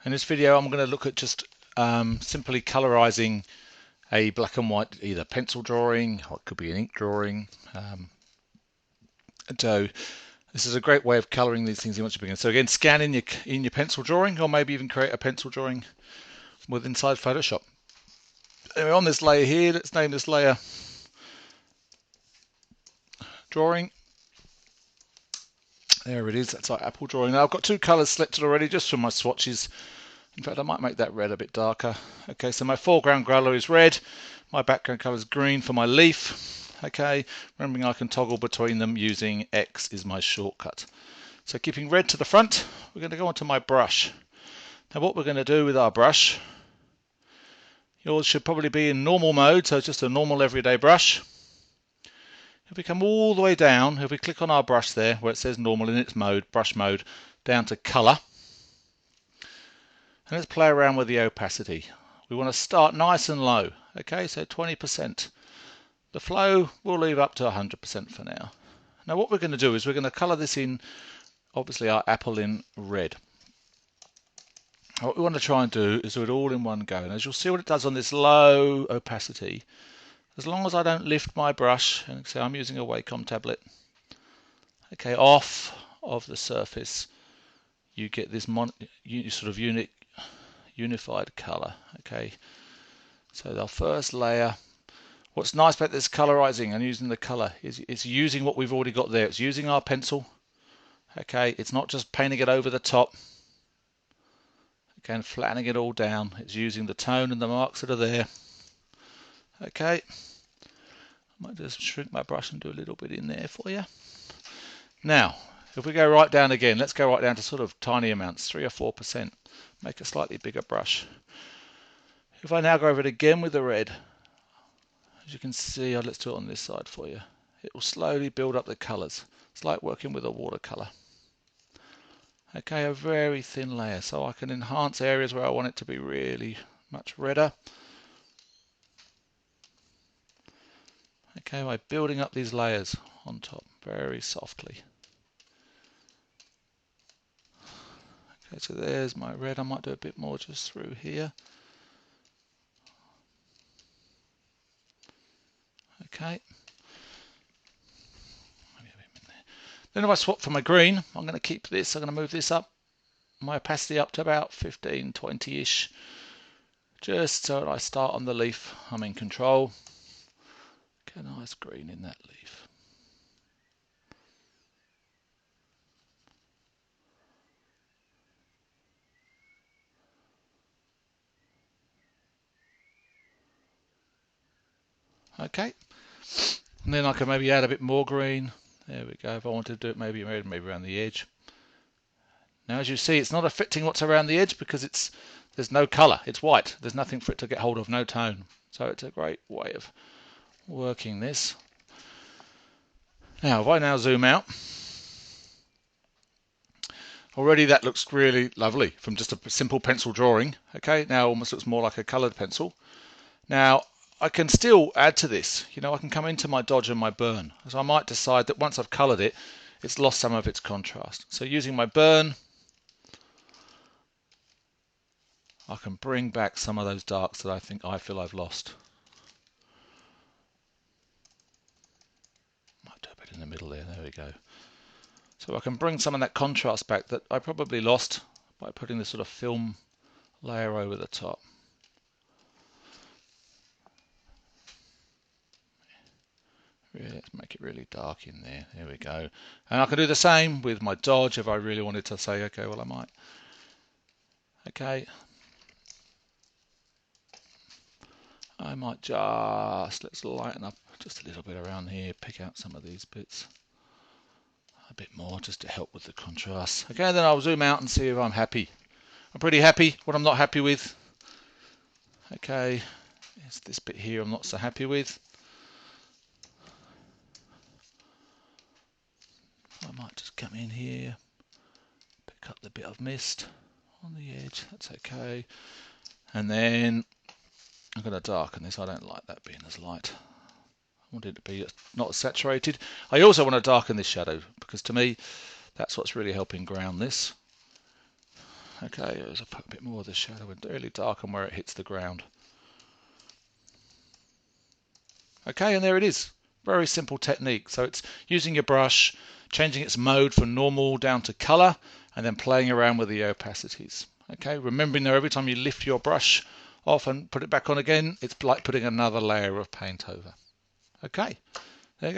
In this video I'm going to look at just simply colorizing a black and white either pencil drawing or it could be an ink drawing. So this is a great way of coloring these things once you begin. So again, scan in your pencil drawing, or maybe even create a pencil drawing with inside Photoshop. Anyway, on this layer here, let's name this layer drawing. There it is, that's our apple drawing. Now I've got two colors selected already just from my swatches. In fact, I might make that red a bit darker. Okay, so my foreground color is red, my background color is green for my leaf. Okay, remembering I can toggle between them using X is my shortcut. So keeping red to the front, we're going to go onto my brush. Now what we're going to do with our brush, yours should probably be in normal mode, so it's just a normal everyday brush. If we come all the way down, if we click on our brush there where it says normal in its mode, brush mode, down to color, and let's play around with the opacity. We want to start nice and low, okay, so 20%. The flow we'll leave up to 100% for now. Now what we're going to do is we're going to colour this in, obviously our apple in red. What we want to try and do is do it all in one go, and as you'll see what it does on this low opacity, as long as I don't lift my brush, and say I'm using a Wacom tablet, okay, off of the surface, you get this sort of unified colour. Okay, so our first layer. What's nice about this colorizing and using the color is it's using what we've already got there. It's using our pencil. Okay, it's not just painting it over the top. Okay, and flattening it all down. It's using the tone and the marks that are there. Okay, I might just shrink my brush and do a little bit in there for you. Now, if we go right down again, let's go right down to sort of tiny amounts, 3 or 4%. Make a slightly bigger brush. If I now go over it again with the red, as you can see, let's do it on this side for you. It will slowly build up the colours. It's like working with a watercolour. Okay, a very thin layer, so I can enhance areas where I want it to be really much redder. Okay, by building up these layers on top very softly. Okay, so there's my red. I might do a bit more just through here. Okay. Then if I swap for my green, I'm going to keep this. I'm going to move this up, my opacity up to about 15, 20-ish. Just so that I start on the leaf, I'm in control. Get a nice green in that leaf. Okay, and then I can maybe add a bit more green. There we go. If I wanted to do it maybe around the edge. Now as you see, it's not affecting what's around the edge because there's no colour. It's white. There's nothing for it to get hold of, no tone. So it's a great way of working this. Now if I now zoom out, already that looks really lovely from just a simple pencil drawing. Okay, now almost looks more like a coloured pencil. Now I can still add to this. You know, I can come into my dodge and my burn. So I might decide that once I've coloured it, it's lost some of its contrast. So using my burn, I can bring back some of those darks that I feel I've lost. Might do a bit in the middle there. There we go. So I can bring some of that contrast back that I probably lost by putting this sort of film layer over the top. Really, let's make it really dark in there. There we go. And I can do the same with my dodge if I really wanted to say, okay, well I might. Okay. I might just, let's lighten up just a little bit around here, pick out some of these bits a bit more just to help with the contrast. Okay, then I'll zoom out and see if I'm happy. I'm pretty happy. What I'm not happy with, okay, it's this bit here I'm not so happy with. I might just come in here, pick up the bit I've missed on the edge, that's okay. And then I'm going to darken this. I don't like that being as light. I want it to be not saturated. I also want to darken this shadow because to me that's what's really helping ground this. Okay, let's put a bit more of the shadow and really darken where it hits the ground. Okay, and there it is. Very simple technique. So it's using your brush, changing its mode from normal down to color, and then playing around with the opacities. Okay, remembering that every time you lift your brush off and put it back on again, it's like putting another layer of paint over. Okay,